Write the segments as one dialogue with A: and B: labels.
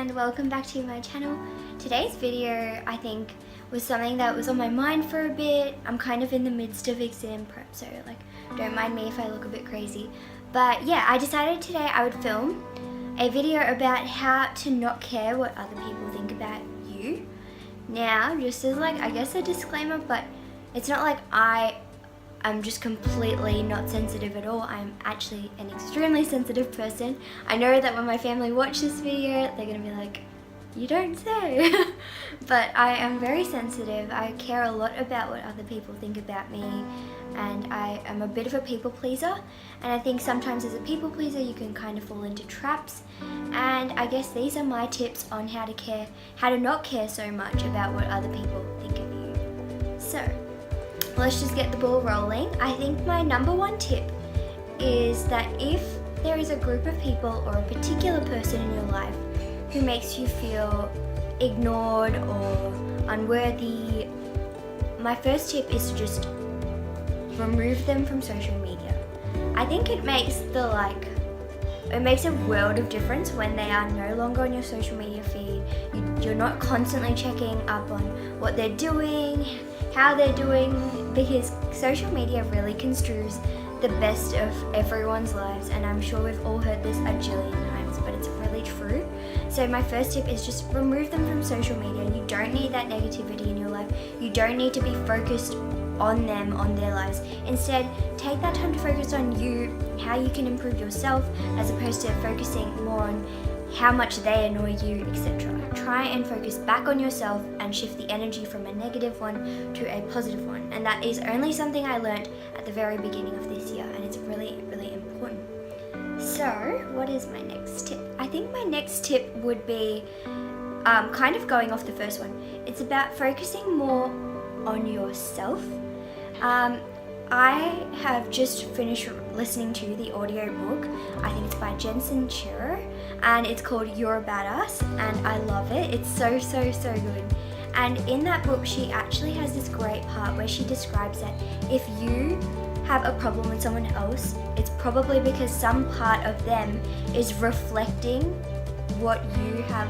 A: and welcome back to my channel. Today's video I think was something that was on my mind for a bit. I'm kind of in the midst of exam prep, so like don't mind me if I look a bit crazy. But yeah, I decided today I would film a video about how to not care what other people think about you. Now, just as like I guess a disclaimer, but it's not like I'm just completely not sensitive at all. I'm actually an extremely sensitive person. I know that when my family watch this video, they're gonna be like, you don't say. But I am very sensitive. I care a lot about what other people think about me, and I am a bit of a people pleaser. And I think sometimes as a people pleaser, you can kind of fall into traps. And I guess these are my tips on how to not care so much about what other people think of you. So, let's just get the ball rolling. I think my number one tip is that if there is a group of people or a particular person in your life who makes you feel ignored or unworthy, my first tip is to just remove them from social media. I think it makes a world of difference when they are no longer on your social media feed. You're not constantly checking up on what they're doing, how they're doing, because social media really construes the best of everyone's lives, and I'm sure we've all heard this a jillion times, but it's really true. So my first tip is just remove them from social media. You don't need that negativity in your life. You don't need to be focused on them, on their lives. Instead, take that time to focus on you, how you can improve yourself, as opposed to focusing more on how much they annoy you, etc. Try and focus back on yourself and shift the energy from a negative one to a positive one. And that is only something I learned at the very beginning of this year, and it's really, really important. So, what is my next tip? I think my next tip would be kind of going off the first one. It's about focusing more on yourself. I have just finished listening to the audiobook. I think it's by Jensen Chiro, and it's called You're a Badass, and I love it. It's so good. And in that book, she actually has this great part where she describes that if you have a problem with someone else, it's probably because some part of them is reflecting what you have,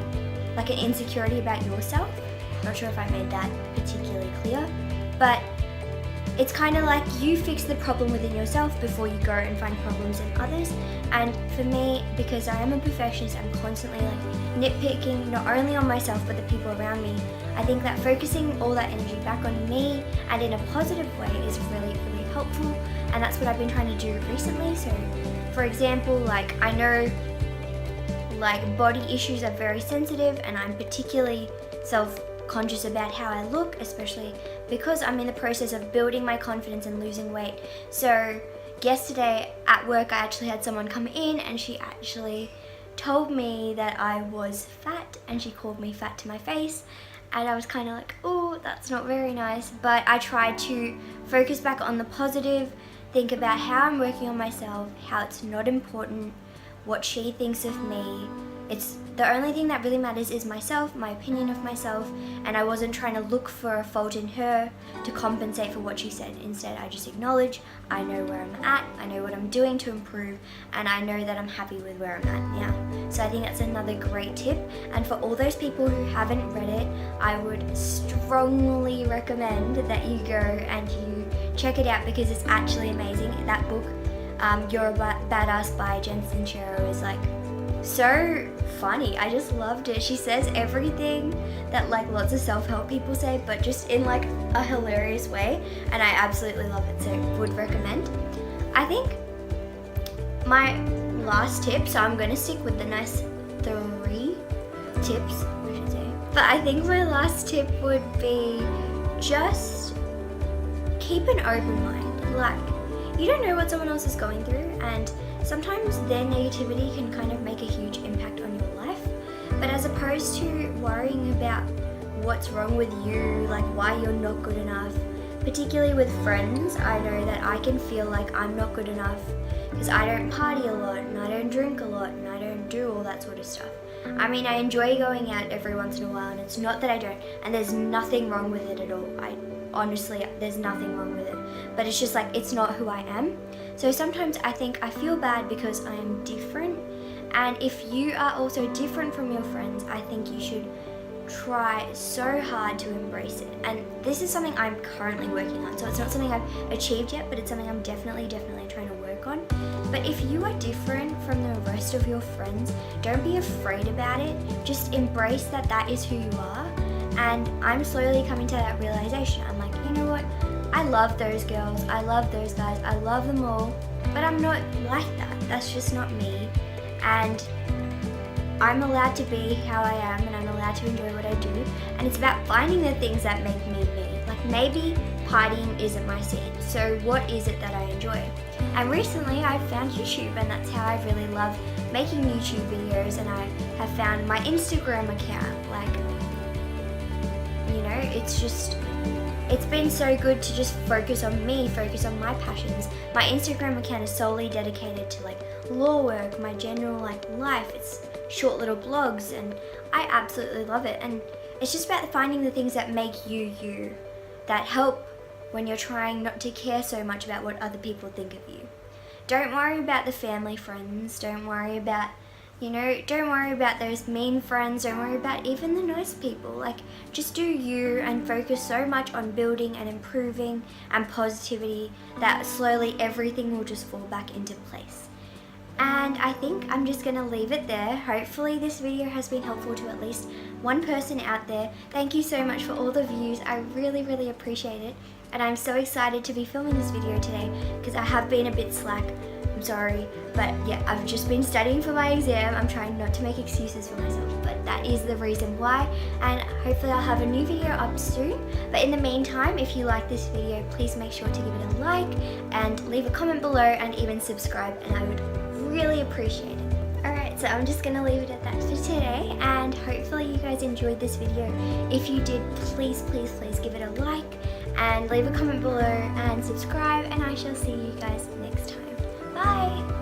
A: like an insecurity about yourself. Not sure if I made that particularly clear, but it's kind of like you fix the problem within yourself before you go and find problems in others. And for me, because I am a perfectionist, I'm constantly like nitpicking not only on myself but the people around me. I think that focusing all that energy back on me and in a positive way is really, really helpful. And that's what I've been trying to do recently. So, for example, like I know like body issues are very sensitive, and I'm particularly self-conscious about how I look, especially because I'm in the process of building my confidence and losing weight. So yesterday at work, I actually had someone come in, and she actually told me that I was fat, and she called me fat to my face, and I was kind of like, oh, that's not very nice. But I tried to focus back on the positive, think about how I'm working on myself, how it's not important what she thinks of me. It's the only thing that really matters is myself, my opinion of myself, and I wasn't trying to look for a fault in her to compensate for what she said. Instead, I just acknowledge, I know where I'm at, I know what I'm doing to improve, and I know that I'm happy with where I'm at now. So I think that's another great tip. And for all those people who haven't read it, I would strongly recommend that you go and you check it out, because it's actually amazing. That book, You're a Badass by Jensen Chiro, is like so funny. I just loved it. She says everything that like lots of self-help people say, but just in like a hilarious way, and I absolutely love it, so would recommend. I think my last tip, so I'm going to stick with the nice 3 tips, I should say, but I think my last tip would be just keep an open mind. Like, you don't know what someone else is going through, and sometimes their negativity can kind of make a huge impact on your life. But as opposed to worrying about what's wrong with you, like why you're not good enough, particularly with friends, I know that I can feel like I'm not good enough because I don't party a lot, and I don't drink a lot, and I don't do all that sort of stuff. I mean, I enjoy going out every once in a while, and it's not that I don't, and there's nothing wrong with it at all. Honestly, there's nothing wrong with it, but it's just like, it's not who I am. So sometimes I think I feel bad because I am different, And if you are also different from your friends, I think you should try so hard to embrace it. And this is something I'm currently working on, so it's not something I've achieved yet, but it's something I'm definitely trying to work on. But if you are different from the rest of your friends, don't be afraid about it. Just embrace that that is who you are. And I'm slowly coming to that realization. I'm like, you know what, I love those girls, I love those guys, I love them all, but I'm not like that. That's just not me. And I'm allowed to be how I am, and I'm allowed to enjoy what I do. And it's about finding the things that make me me. Like, maybe partying isn't my scene, so what is it that I enjoy? And recently I found YouTube, and that's how I really love making YouTube videos. And I have found my Instagram account. Like, you know, it's been so good to just focus on me, focus on my passions. My Instagram account is solely dedicated to like law work, my general like life. It's short little blogs, and I absolutely love it. And it's just about finding the things that make you you, that help when you're trying not to care so much about what other people think of you. Don't worry about the family friends, don't worry about, you know, don't worry about those mean friends, don't worry about even the nice people. Like, just do you and focus so much on building and improving and positivity that slowly everything will just fall back into place. And I think I'm just going to leave it there. Hopefully this video has been helpful to at least one person out there. Thank you so much for all the views. I really appreciate it. And I'm so excited to be filming this video today because I have been a bit slack. I'm sorry. But yeah, I've just been studying for my exam. I'm trying not to make excuses for myself, but that is the reason why. And hopefully I'll have a new video up soon. But in the meantime, if you like this video, please make sure to give it a like and leave a comment below and even subscribe, and I would really appreciate it. Alright, so I'm just gonna leave it at that for today, and hopefully you guys enjoyed this video. If you did, please give it a like and leave a comment below and subscribe, and I shall see you guys next time. Bye!